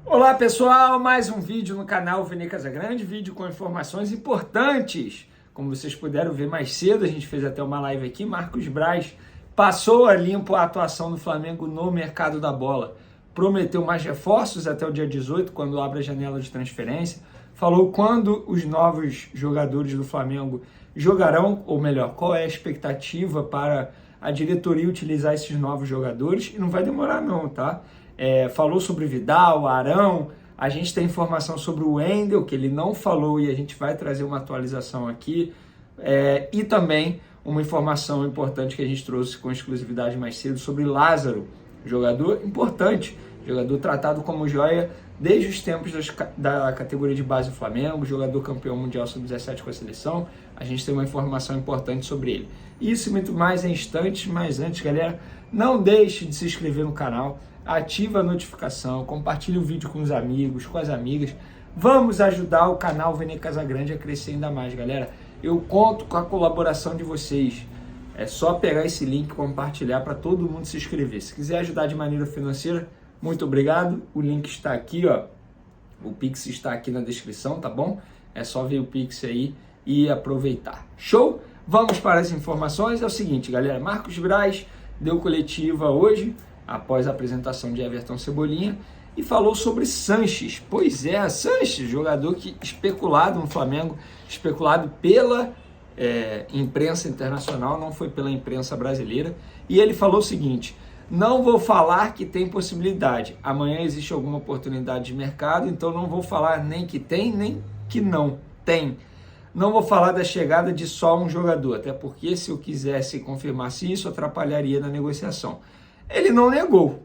Olá pessoal, mais um vídeo no canal Vene Casagrande, vídeo com informações importantes. Como vocês puderam ver mais cedo, a gente fez até uma live aqui, Marcos Braz passou a limpo a atuação do Flamengo no mercado da bola. Prometeu mais reforços até o dia 18, quando abre a janela de transferência. Falou quando os novos jogadores do Flamengo jogarão, ou melhor, qual é a expectativa para a diretoria utilizar esses novos jogadores. E não vai demorar não, tá? Falou sobre Vidal, Arão, a gente tem informação sobre o Wendel, que ele não falou e a gente vai trazer uma atualização aqui, e também uma informação importante que a gente trouxe com exclusividade mais cedo sobre Lázaro, jogador importante, jogador tratado como joia desde os tempos da categoria de base do Flamengo, jogador campeão mundial sub-17 com a seleção. A gente tem uma informação importante sobre ele. Isso e muito mais em instantes, mas antes, galera, não deixe de se inscrever no canal, ativa a notificação, compartilhe o vídeo com os amigos, com as amigas. Vamos ajudar o canal Vene Casagrande a crescer ainda mais, galera. Eu conto com a colaboração de vocês. É só pegar esse link e compartilhar para todo mundo se inscrever. Se quiser ajudar de maneira financeira, muito obrigado. O link está aqui, ó. O Pix está aqui na descrição, tá bom? É só ver o Pix aí e aproveitar. Show? Vamos para as informações. É o seguinte, galera. Marcos Braz deu coletiva hoje, após a apresentação de Everton Cebolinha, e falou sobre Sanches. Pois é, Sanches, jogador que especulado no Flamengo, especulado pela imprensa internacional, não foi pela imprensa brasileira, e ele falou o seguinte: não vou falar que tem possibilidade, amanhã existe alguma oportunidade de mercado, então não vou falar nem que tem, nem que não tem. Não vou falar da chegada de só um jogador, até porque se eu quisesse confirmasse isso, atrapalharia na negociação. Ele não negou.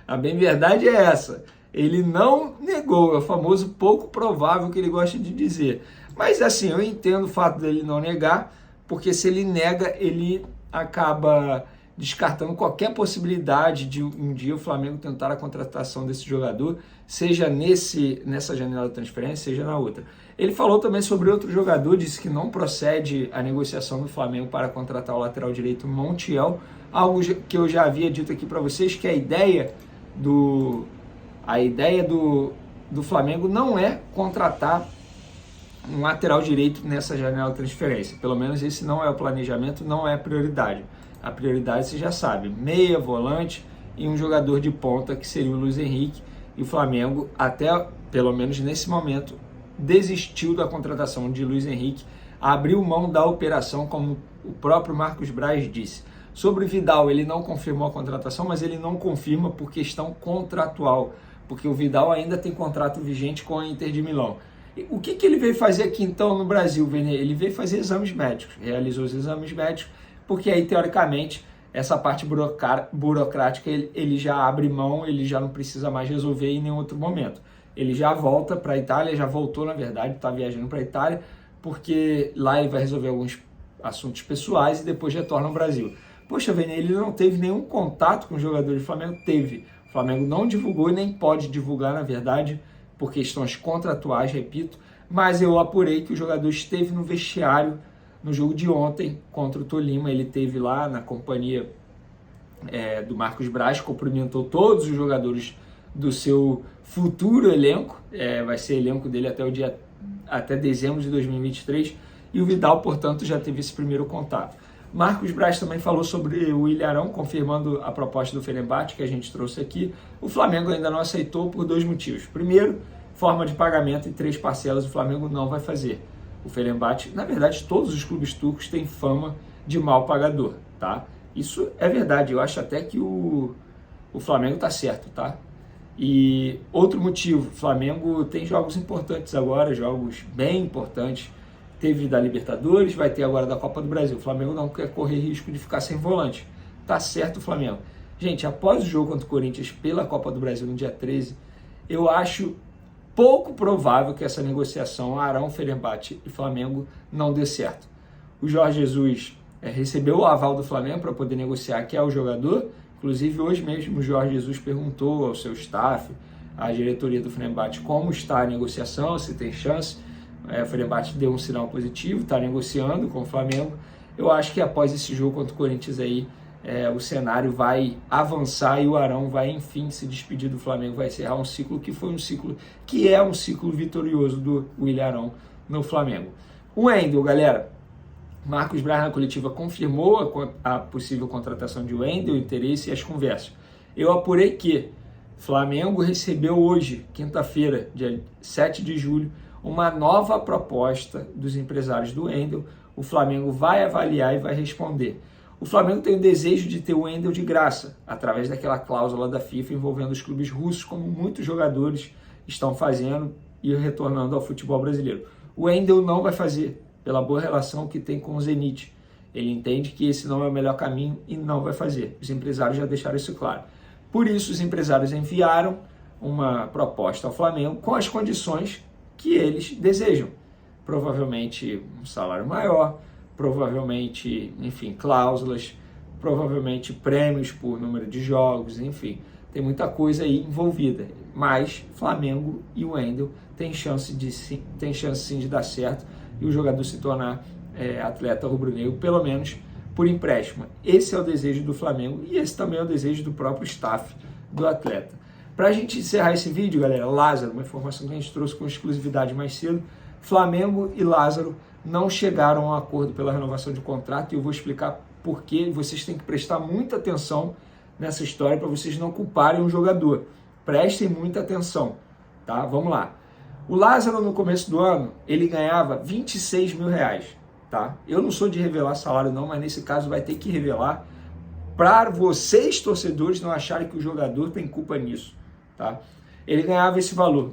A bem verdade é essa. Ele não negou, é o famoso pouco provável que ele gosta de dizer. Mas assim, eu entendo o fato dele não negar, porque se ele nega, ele acaba descartando qualquer possibilidade de um dia o Flamengo tentar a contratação desse jogador, seja nessa janela de transferência, seja na outra. Ele falou também sobre outro jogador, disse que não procede a negociação do Flamengo para contratar o lateral direito Montiel, algo que eu já havia dito aqui para vocês, que a ideia do Flamengo não é contratar um lateral direito nessa janela de transferência. Pelo menos esse não é o planejamento, não é a prioridade. A prioridade, você já sabe, meia, volante e um jogador de ponta, que seria o Luiz Henrique. E o Flamengo, até pelo menos nesse momento, desistiu da contratação de Luiz Henrique, abriu mão da operação, como o próprio Marcos Braz disse. Sobre Vidal, ele não confirmou a contratação, mas ele não confirma por questão contratual, porque o Vidal ainda tem contrato vigente com a Inter de Milão. O que ele veio fazer aqui então no Brasil, Vene? Ele veio fazer exames médicos, realizou os exames médicos, porque aí teoricamente essa parte burocrática ele já abre mão, ele já não precisa mais resolver em nenhum outro momento. Ele já volta para a Itália, já voltou na verdade, está viajando para a Itália, porque lá ele vai resolver alguns assuntos pessoais e depois retorna ao Brasil. Poxa, Vene, ele não teve nenhum contato com o jogador do Flamengo? Teve. O Flamengo não divulgou e nem pode divulgar, na verdade, por questões contratuais, repito, mas eu apurei que o jogador esteve no vestiário no jogo de ontem contra o Tolima. Ele esteve lá na companhia do Marcos Braz, cumprimentou todos os jogadores do seu futuro elenco, vai ser elenco dele até dezembro de 2023, e o Vidal, portanto, já teve esse primeiro contato. Marcos Braz também falou sobre o Willian Arão, confirmando a proposta do Fenerbahçe que a gente trouxe aqui. O Flamengo ainda não aceitou por dois motivos. Primeiro, forma de pagamento em 3 parcelas o Flamengo não vai fazer. O Fenerbahçe, na verdade, todos os clubes turcos têm fama de mal pagador, tá? Isso é verdade, eu acho até que o Flamengo tá certo, tá? E outro motivo, o Flamengo tem jogos importantes agora, jogos bem importantes. Teve da Libertadores, vai ter agora da Copa do Brasil. O Flamengo não quer correr risco de ficar sem volante. Tá certo o Flamengo. Gente, após o jogo contra o Corinthians pela Copa do Brasil no dia 13, eu acho pouco provável que essa negociação Arão, Fenerbahçe e Flamengo não dê certo. O Jorge Jesus recebeu o aval do Flamengo para poder negociar, que é o jogador. Inclusive, hoje mesmo o Jorge Jesus perguntou ao seu staff, à diretoria do Fenerbahçe, como está a negociação, se tem chance. O Fenerbahçe deu um sinal positivo, está negociando com o Flamengo. Eu acho que após esse jogo contra o Corinthians aí, o cenário vai avançar e o Arão vai, enfim, se despedir do Flamengo, vai encerrar um ciclo que foi um ciclo, que é um ciclo vitorioso do William Arão no Flamengo. O Wendel, galera, Marcos Braz na coletiva confirmou a possível contratação de Wendel, o interesse e as conversas. Eu apurei que Flamengo recebeu hoje, quinta-feira, dia 7 de julho, uma nova proposta dos empresários do Wendel. O Flamengo vai avaliar e vai responder. O Flamengo tem o desejo de ter o Wendel de graça, através daquela cláusula da FIFA envolvendo os clubes russos, como muitos jogadores estão fazendo e retornando ao futebol brasileiro. O Wendel não vai fazer, pela boa relação que tem com o Zenit. Ele entende que esse não é o melhor caminho e não vai fazer. Os empresários já deixaram isso claro. Por isso, os empresários enviaram uma proposta ao Flamengo com as condições que eles desejam. Provavelmente um salário maior, provavelmente, enfim, cláusulas, provavelmente prêmios por número de jogos, enfim. Tem muita coisa aí envolvida. Mas Flamengo e o Wendel têm chance sim de dar certo e o jogador se tornar atleta rubro-negro, pelo menos por empréstimo. Esse é o desejo do Flamengo e esse também é o desejo do próprio staff do atleta. Para a gente encerrar esse vídeo, galera, Lázaro, uma informação que a gente trouxe com exclusividade mais cedo, Flamengo e Lázaro não chegaram a um acordo pela renovação de contrato e eu vou explicar por quê. Vocês têm que prestar muita atenção nessa história para vocês não culparem o jogador. Prestem muita atenção, tá? Vamos lá. O Lázaro, no começo do ano, ele ganhava 26 mil reais, tá? Eu não sou de revelar salário não, mas nesse caso vai ter que revelar para vocês, torcedores, não acharem que o jogador tem culpa nisso, tá? Ele ganhava esse valor,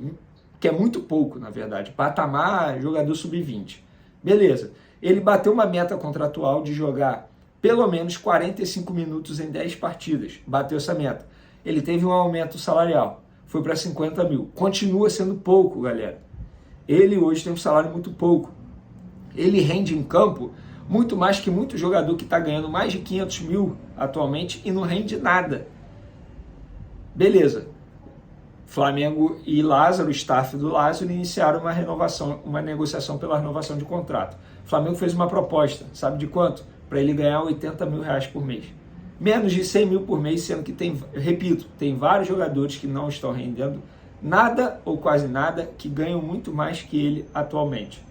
que é muito pouco, na verdade, patamar jogador sub-20. Beleza, ele bateu uma meta contratual de jogar pelo menos 45 minutos em 10 partidas, bateu essa meta. Ele teve um aumento salarial, foi para 50 mil. Continua sendo pouco, galera. Ele hoje tem um salário muito pouco. Ele rende em campo muito mais que muito jogador que está ganhando mais de 500 mil atualmente e não rende nada. Beleza. Flamengo e Lázaro, o staff do Lázaro, iniciaram uma negociação pela renovação de contrato. O Flamengo fez uma proposta, sabe de quanto? Para ele ganhar 80 mil reais por mês. Menos de 100 mil por mês, sendo que tem vários jogadores que não estão rendendo nada ou quase nada, que ganham muito mais que ele atualmente.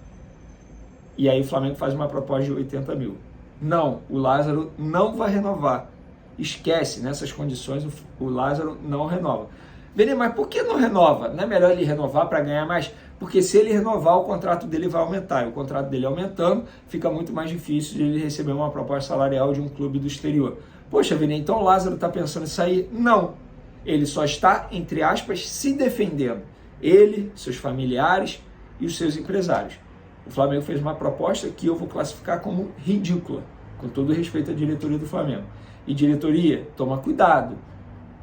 E aí o Flamengo faz uma proposta de 80 mil. Não, o Lázaro não vai renovar. Esquece, nessas condições o Lázaro não renova. Vini, mas por que não renova? Não é melhor ele renovar para ganhar mais? Porque se ele renovar, o contrato dele vai aumentar. E o contrato dele aumentando, fica muito mais difícil de ele receber uma proposta salarial de um clube do exterior. Poxa, Vini, então o Lázaro está pensando em sair? Não. Ele só está, entre aspas, se defendendo. Ele, seus familiares e os seus empresários. O Flamengo fez uma proposta que eu vou classificar como ridícula, com todo respeito à diretoria do Flamengo. E diretoria, toma cuidado.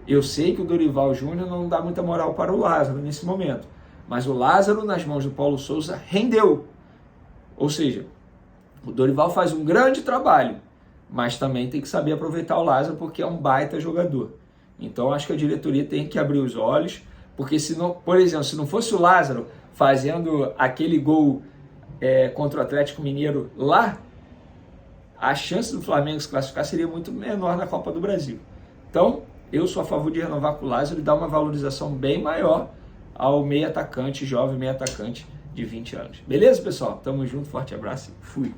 Eu sei que o Dorival Júnior não dá muita moral para o Lázaro nesse momento, mas o Lázaro nas mãos do Paulo Souza rendeu. Ou seja, o Dorival faz um grande trabalho, mas também tem que saber aproveitar o Lázaro porque é um baita jogador. Então acho que a diretoria tem que abrir os olhos, porque se não, por exemplo, se não fosse o Lázaro fazendo aquele gol contra o Atlético Mineiro lá, a chance do Flamengo se classificar seria muito menor na Copa do Brasil. Então, eu sou a favor de renovar com o Lázaro e dar uma valorização bem maior ao meio atacante, jovem meio atacante de 20 anos. Beleza, pessoal? Tamo junto, forte abraço e fui!